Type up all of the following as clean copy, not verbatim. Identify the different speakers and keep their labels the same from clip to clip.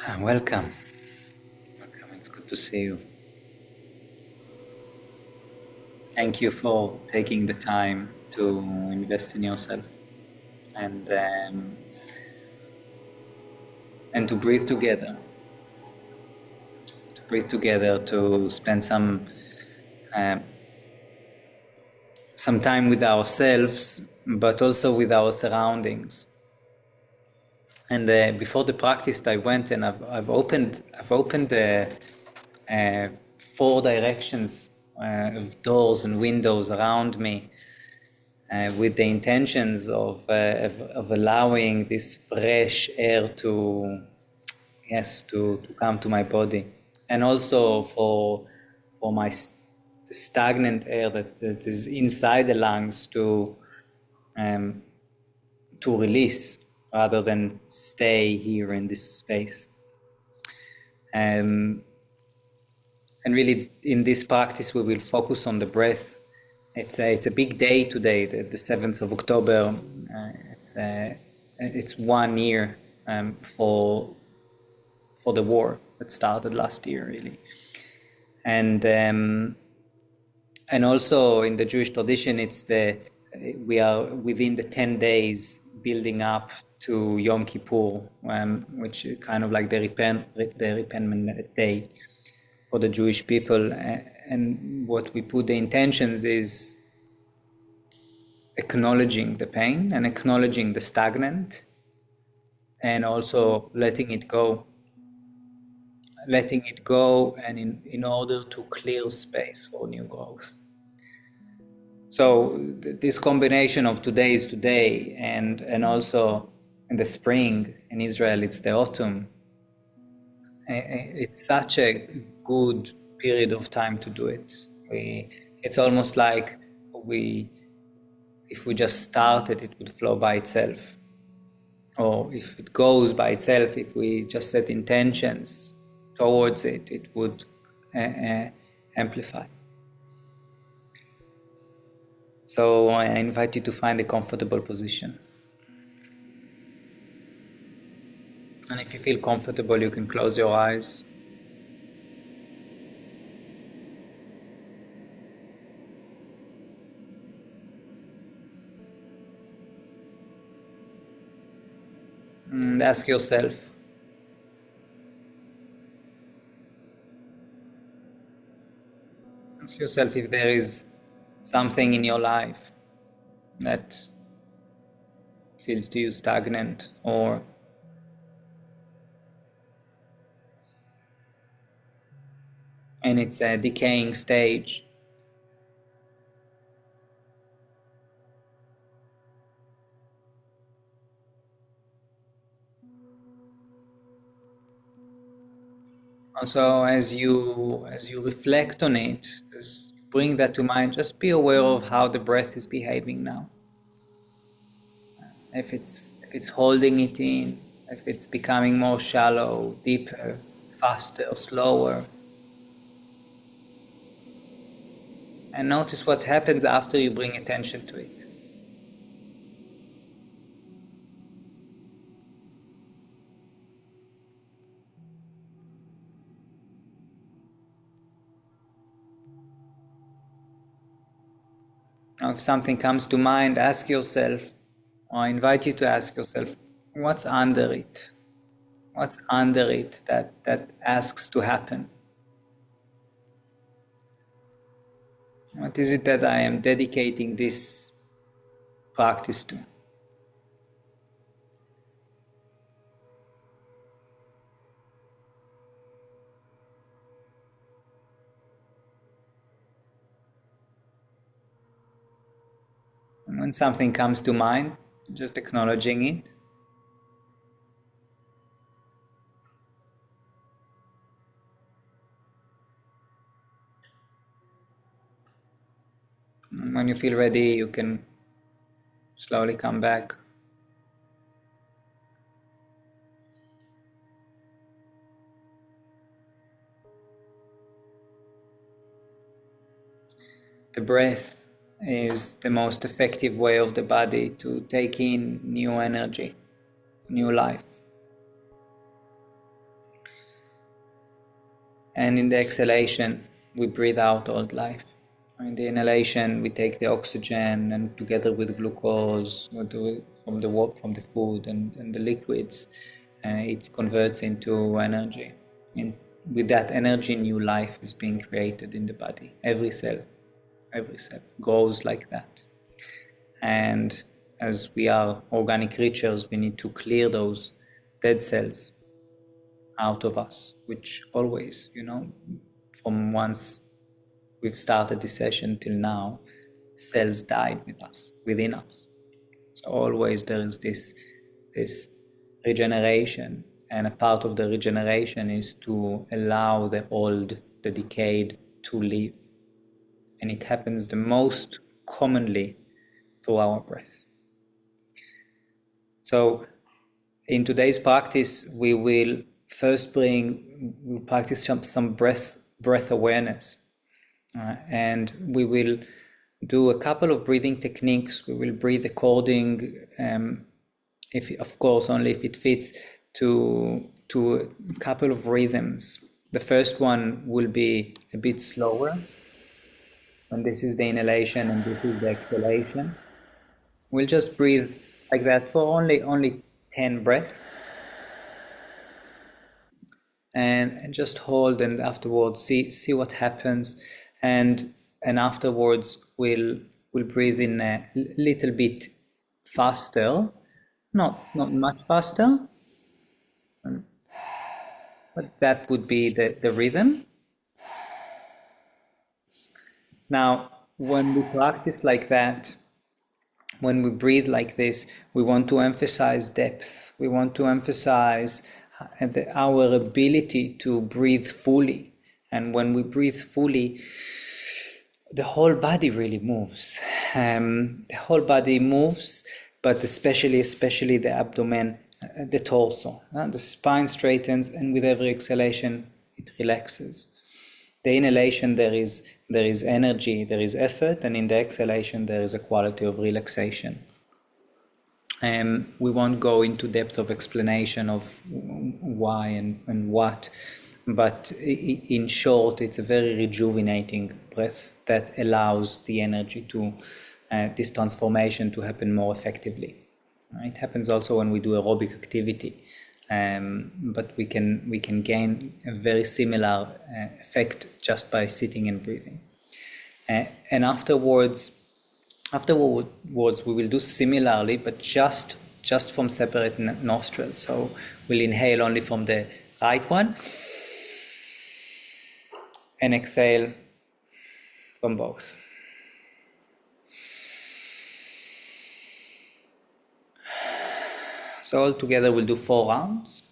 Speaker 1: Welcome. Welcome. It's good to see you. Thank you for taking the time to invest in yourself and to breathe together. To breathe together, to spend some time with ourselves, but also with our surroundings. And before the practice, I went and I've opened the 4 directions of doors and windows around me, with the intentions of allowing this fresh air to come to my body, and also for my stagnant air that is inside the lungs to release rather than stay here in this space. And really, in this practice, we will focus on the breath. It's a big day today, the 7th of October. It's 1 year for the war that started last year, really. And also in the Jewish tradition, we are within the 10 days building up to Yom Kippur, which is kind of like the repentment day for the Jewish people. And what we put the intentions is acknowledging the pain and acknowledging the stagnant, and also letting it go, and in order to clear space for new growth. So this combination of today is today, and also in the spring in Israel it's the autumn. It's such a good period of time to do it. It's almost like if we just started, it would flow by itself. Or if it goes by itself, if we just set intentions towards it, it would amplify. So I invite you to find a comfortable position. And if you feel comfortable, you can close your eyes. And ask yourself, if there is something in your life that feels to you stagnant, or in its decaying stage. Also, as you reflect on it, just bring that to mind. Just be aware of how the breath is behaving now. If it's holding it in, if it's becoming more shallow, deeper, faster, slower. And notice what happens after you bring attention to it. Now, if something comes to mind, ask yourself, or I invite you to ask yourself, what's under it? What's under it that asks to happen? What is it that I am dedicating this practice to? And when something comes to mind, just acknowledging it. And when you feel ready, you can slowly come back. The breath is the most effective way of the body to take in new energy, new life. And in the exhalation, we breathe out old life. In the inhalation, we take the oxygen, and together with glucose from the food and the liquids, it converts into energy. And with that energy, new life is being created in the body. Every cell goes like that. And as we are organic creatures, we need to clear those dead cells out of us, which always, from once we've started this session till now, cells died within us. So always there is this regeneration, and a part of the regeneration is to allow the decayed to live. And it happens the most commonly through our breath. So in today's practice, we will first practice some breath awareness. And we will do a couple of breathing techniques. We will breathe according, of course, only if it fits, to a couple of rhythms. The first one will be a bit slower, and this is the inhalation and this is the exhalation. We'll just breathe like that for only 10 breaths. And just hold, and afterwards see what happens, and afterwards we'll breathe in a little bit faster, not much faster, but that would be the rhythm. Now, when we practice like that, when we breathe like this, we want to emphasize depth. We want to emphasize our ability to breathe fully. And when we breathe fully, the whole body really moves. The whole body moves, but especially the abdomen, the torso. The spine straightens, and with every exhalation, it relaxes. The inhalation, there is energy, there is effort, and in the exhalation, there is a quality of relaxation. We won't go into depth of explanation of why and what, but in short, it's a very rejuvenating breath that allows the energy to, this transformation to happen more effectively. It happens also when we do aerobic activity, but we can gain a very similar effect just by sitting and breathing. And afterwards we will do similarly, but just from separate nostrils. So we'll inhale only from the right one and exhale from both. So all together we'll do 4 rounds.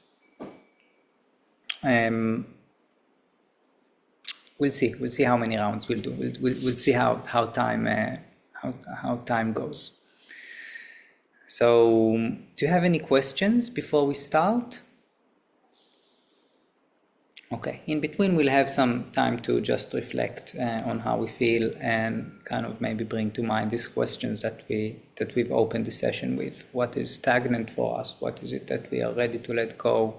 Speaker 1: We'll see how many rounds we'll do. We'll see how time goes. So, do you have any questions before we start? Okay. In between, we'll have some time to just reflect on how we feel and kind of maybe bring to mind these questions that we've opened the session with. What is stagnant for us? What is it that we are ready to let go?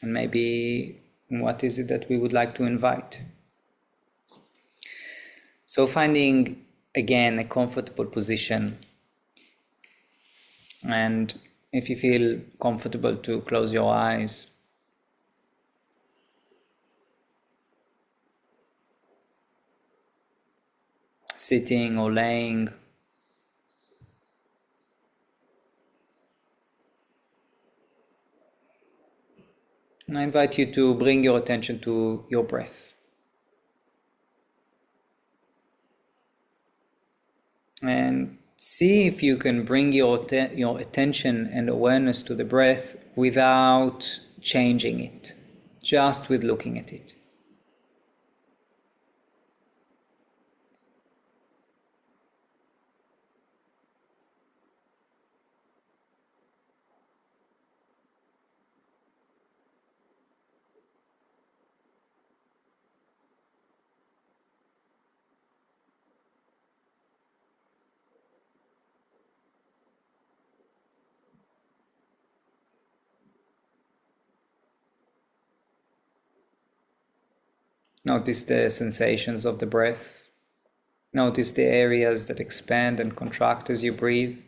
Speaker 1: And maybe what is it that we would like to invite? So finding, again, a comfortable position. And if you feel comfortable to close your eyes. Sitting or laying. And I invite you to bring your attention to your breath. And see if you can bring your attention and awareness to the breath without changing it, just with looking at it. Notice the sensations of the breath. Notice the areas that expand and contract as you breathe.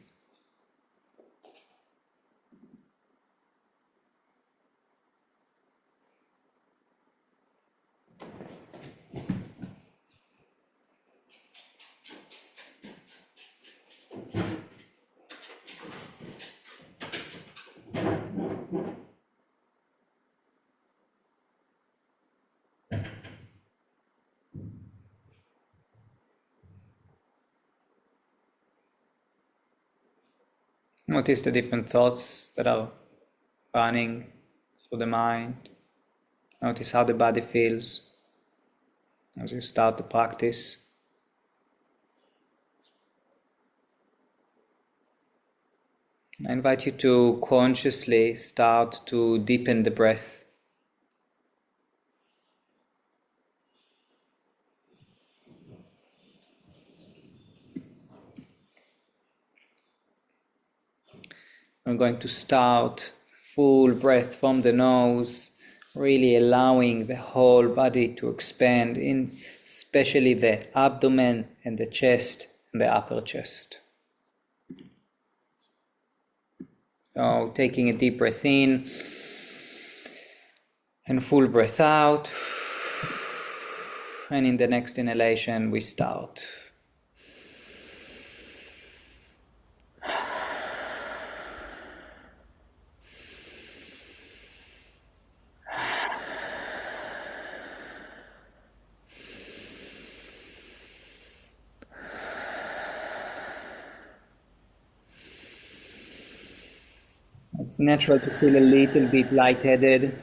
Speaker 1: Notice the different thoughts that are running through the mind. Notice how the body feels as you start the practice. I invite you to consciously start to deepen the breath. We're going to start full breath from the nose, really allowing the whole body to expand, in especially the abdomen and the chest and the upper chest. So taking a deep breath in and full breath out. And in the next inhalation, we start. It's natural to feel a little bit lightheaded.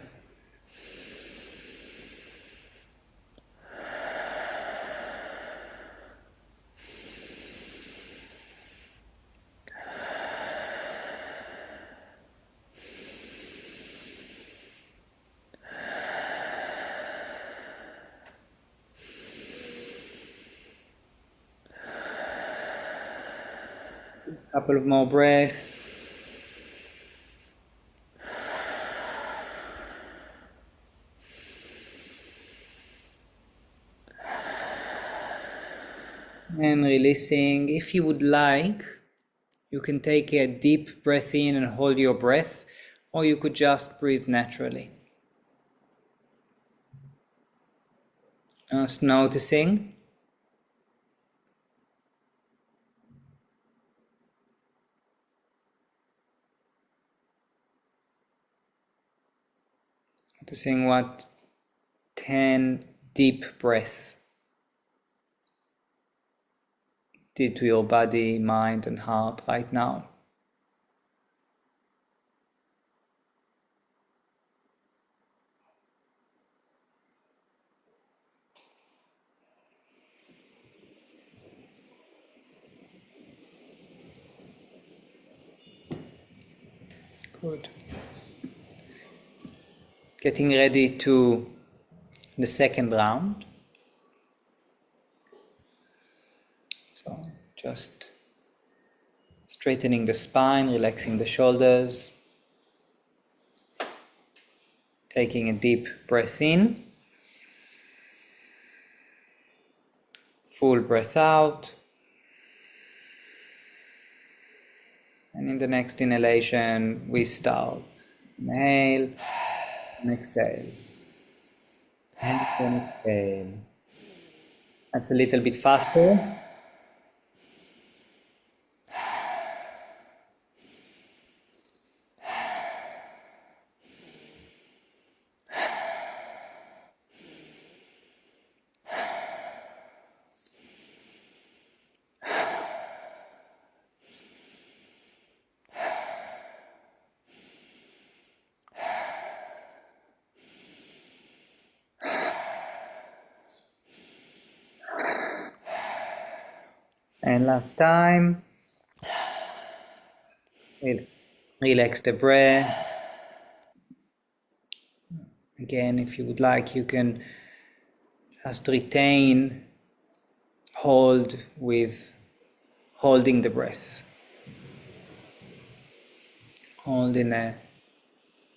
Speaker 1: A couple of more breaths. And releasing. If you would like, you can take a deep breath in and hold your breath, or you could just breathe naturally. Just noticing. Noticing what 10 deep breaths did to your body, mind, and heart right now. Good. Getting ready to the second round. So just straightening the spine, relaxing the shoulders. Taking a deep breath in. Full breath out. And in the next inhalation, we start. Inhale and exhale. And exhale. That's a little bit faster. And last time, relax the breath. Again, if you would like, you can just retain, hold with holding the breath. Hold in a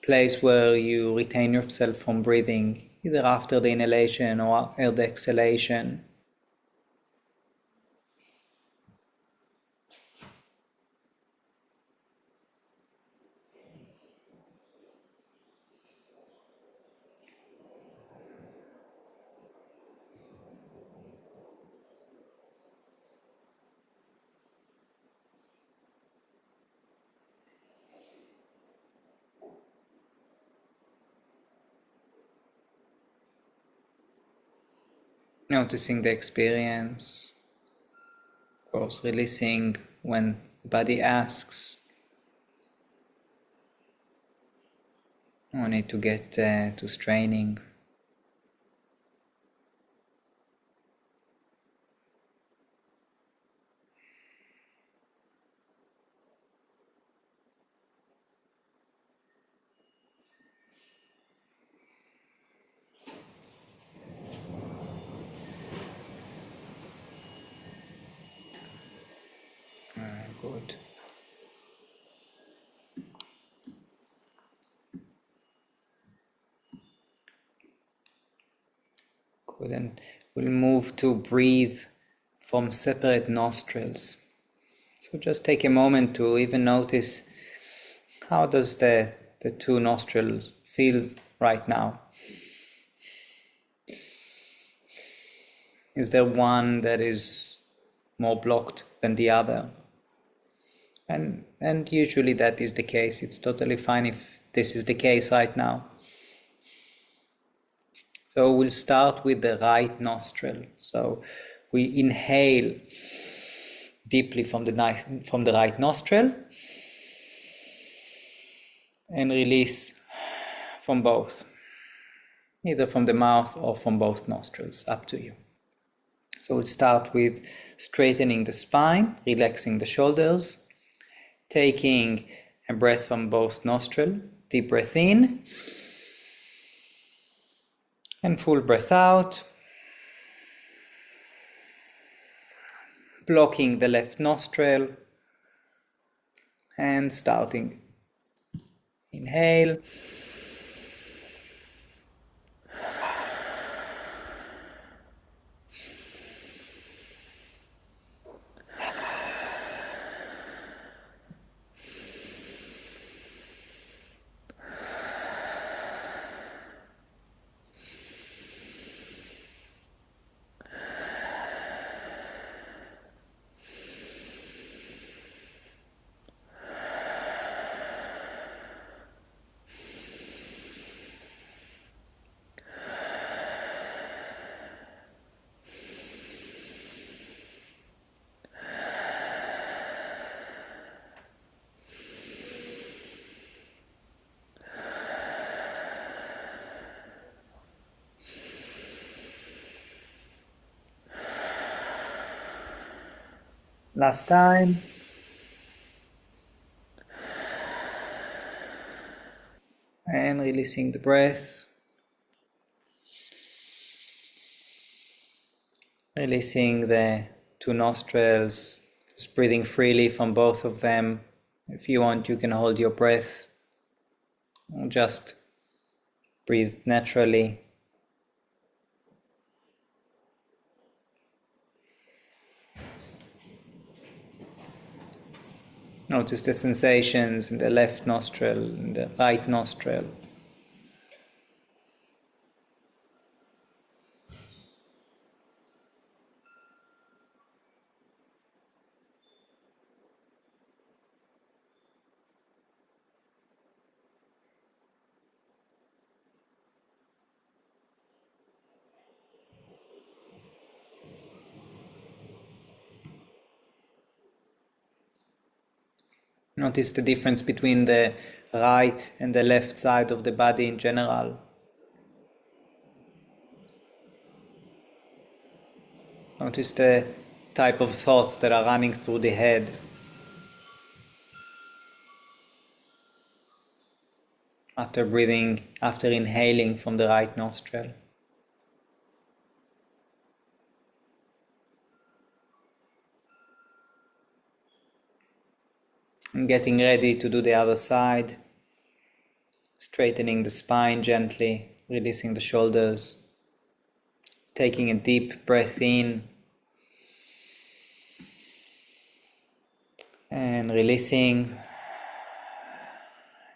Speaker 1: place where you retain yourself from breathing either after the inhalation or the exhalation. Noticing the experience, of course, releasing when the body asks. No need to get to straining. Good. Good, and we'll move to breathe from separate nostrils. So just take a moment to even notice how does the two nostrils feel right now. Is there one that is more blocked than the other? And usually that is the case. It's totally fine if this is the case right now. So we'll start with the right nostril. So we inhale deeply from the right nostril and release from both, either from the mouth or from both nostrils, up to you. So we'll start with straightening the spine, relaxing the shoulders, taking a breath from both nostrils, deep breath in, and full breath out, blocking the left nostril, and starting. Inhale, last time. And releasing the breath. Releasing the two nostrils, just breathing freely from both of them. If you want, you can hold your breath. Or just breathe naturally. Notice the sensations in the left nostril, in the right nostril. Notice the difference between the right and the left side of the body in general. Notice the type of thoughts that are running through the head. After inhaling from the right nostril. And getting ready to do the other side, straightening the spine gently, releasing the shoulders, taking a deep breath in and releasing,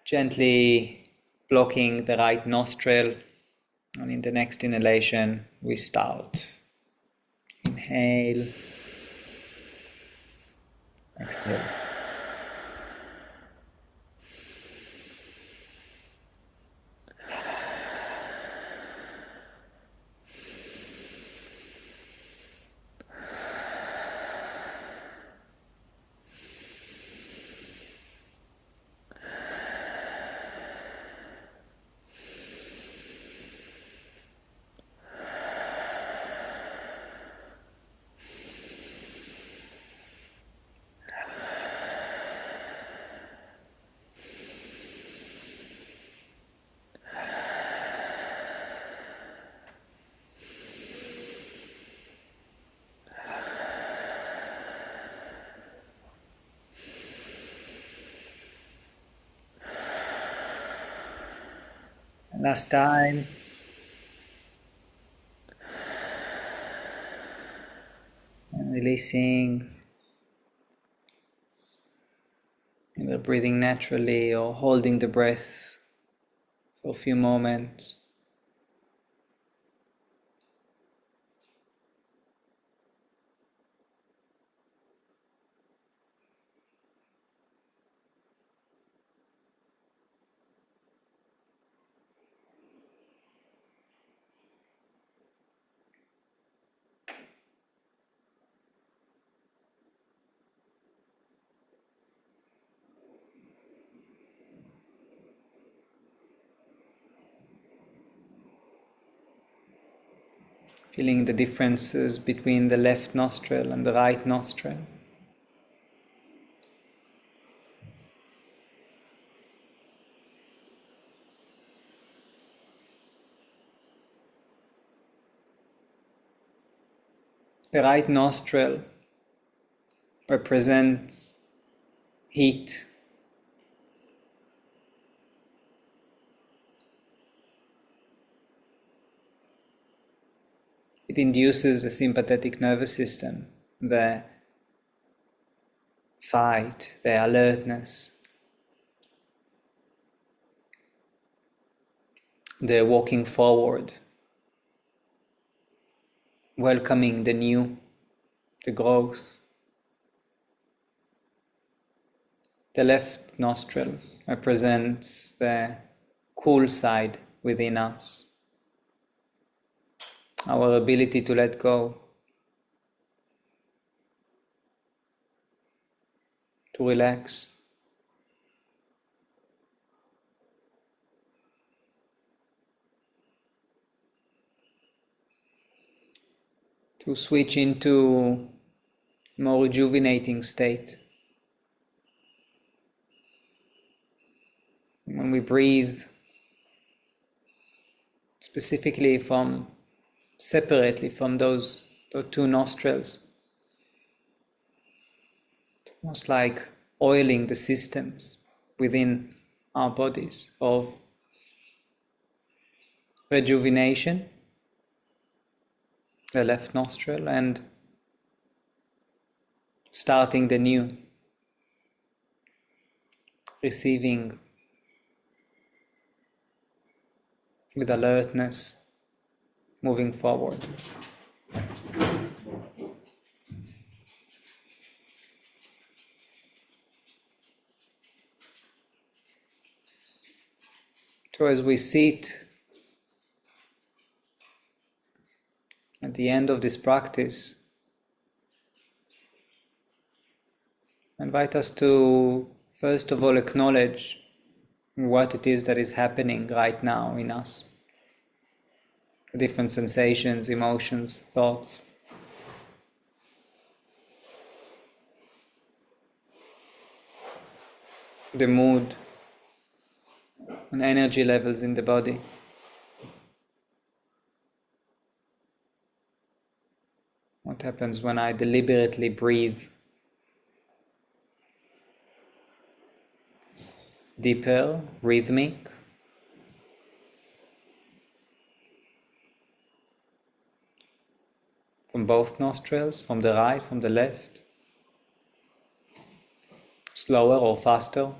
Speaker 1: gently blocking the right nostril. And in the next inhalation, we start. Inhale, exhale. Last time. And releasing. Either breathing naturally or holding the breath for a few moments. Feeling the differences between the left nostril and the right nostril. The right nostril represents heat. It induces the sympathetic nervous system, the fight, the alertness, the walking forward, welcoming the new, the growth. The left nostril represents the cool side within us, our ability to let go, to relax. To switch into more rejuvenating state. When we breathe, specifically separately from those two nostrils, it's almost like oiling the systems within our bodies of rejuvenation, the left nostril, and starting the new, receiving with alertness, moving forward. So as we sit at the end of this practice, I invite us to first of all acknowledge what it is that is happening right now in us. Different sensations, emotions, thoughts. The mood and energy levels in the body. What happens when I deliberately breathe deeper, rhythmic, both nostrils, from the right, from the left, slower or faster.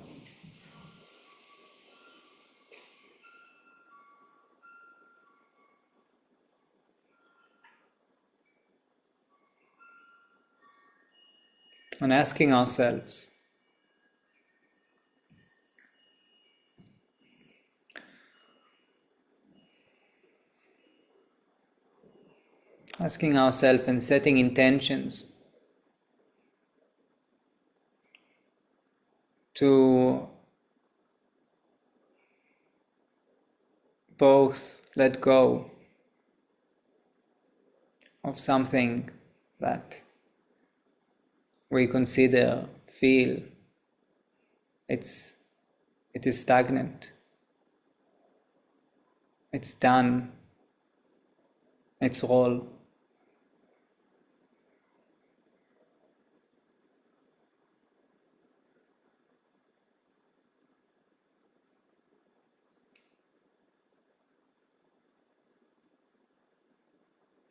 Speaker 1: And asking ourselves, and setting intentions to both let go of something that we consider, feel it is stagnant, it's done its role.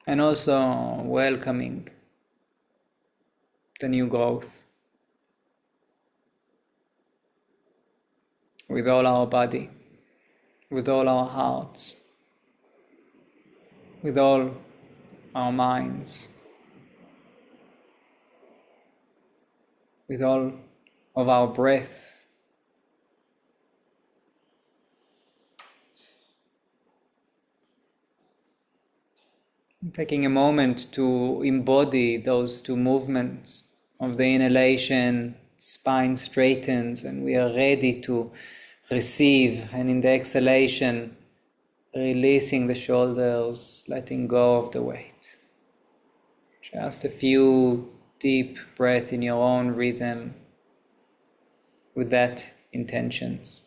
Speaker 1: And also welcoming the new growth with all our body, with all our hearts, with all our minds, with all of our breath. Taking a moment to embody those two movements of the inhalation, spine straightens and we are ready to receive, and in the exhalation, releasing the shoulders, letting go of the weight. Just a few deep breaths in your own rhythm with that intentions.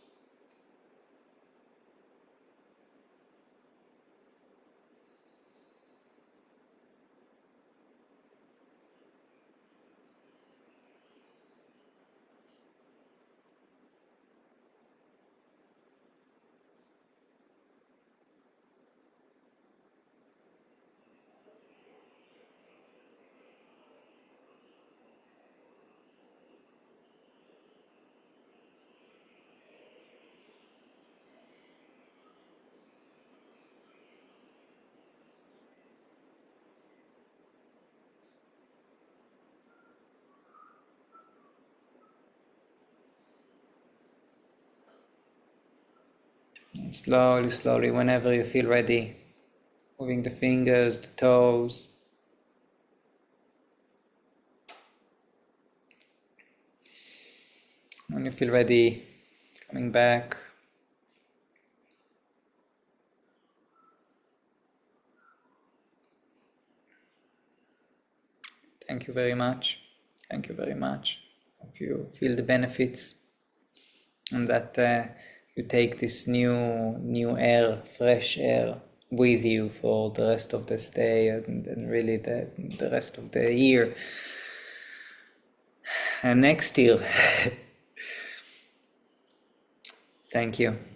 Speaker 1: Slowly, slowly, whenever you feel ready, moving the fingers, the toes. When you feel ready, coming back. Thank you very much. Thank you very much. Hope you feel the benefits and that you take this new air, fresh air with you for the rest of this day and really the rest of the year and next year. Thank you.